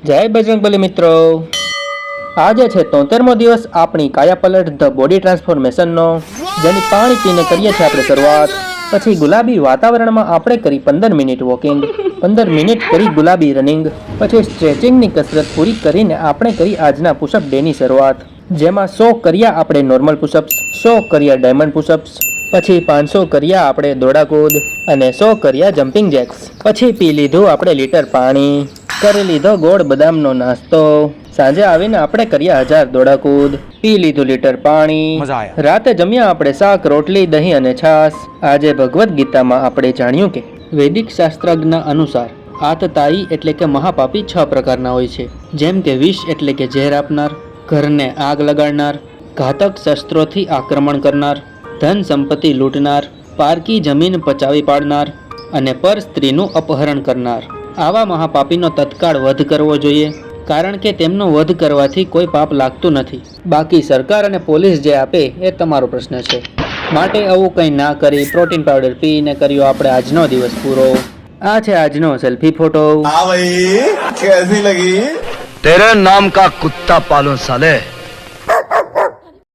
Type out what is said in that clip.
જય બજરંગબલી મિત્રો, આજે છે 73મો દિવસ આપણી કાયાપલટ ધ બોડી ટ્રાન્સફોર્મેશનનો, જેની પાણી પીને કરીએ છીએ આપણે શરૂઆત. પછી ગુલાબી વાતાવરણમાં આપણે કરી 15 મિનિટ વોકિંગ, 15 મિનિટ કરી ગુલાબી રનિંગ. પછી સ્ટ્રેચિંગની કસરત પૂરી કરીને આપણે કરી આજના પુશઅપ ડેની શરૂઆત, જેમાં 100 કર્યા આપણે નોર્મલ પુશઅપ્સ, 100 કર્યા ડાયમંડ પુશઅપ્સ, પછી 500 કર્યા આપણે દોડાકૂદ અને 100 કર્યા જમ્પિંગ જેક્સ. પછી પી લીધું આપણે લીટર પાણી, કરી લીધો ગોળ બદામનો નાસ્તો. સાંજે આવીને આપણે કર્યા 1000 દોડાકૂદ, પી લીધું લીટર પાણી. રાતે જમ્યા આપણે શાક, રોટલી, દહીં અને છાશ. આજે ભગવદ્ ગીતામાં આપણે જાણ્યું કે વૈદિક શાસ્ત્રજ્ઞ અનુસાર આતતાયી એટલે કે મહાપાપી 6 પ્રકારના હોય છે, જેમ કે વિષ એટલે કે ઝેર આપનાર, ઘરને આગ લગાડનાર, ઘાતક શસ્ત્રોથી આક્રમણ કરનાર, ધન સંપત્તિ લૂંટનાર, પારકી જમીન પચાવી પાડનાર અને પર સ્ત્રીનું અપહરણ કરનાર. આવા મહાપાપીનો તત્કાળ વધ કરવો જોઈએ, કારણ કે તેમનો વધ કરવાથી કોઈ પાપ લાગતું નથી. બાકી સરકાર અને પોલીસ જે આપે એ તમારો પ્રશ્ન છે. માટે આવું કંઈ ના કરી પ્રોટીન પાવડર પીને કર્યો આપણે આજનો દિવસ પૂરો. આ છે આજનો સેલ્ફી ફોટો. हाँ भाई कैसी लगी? तेरे नाम का कुत्ता पालूं साले.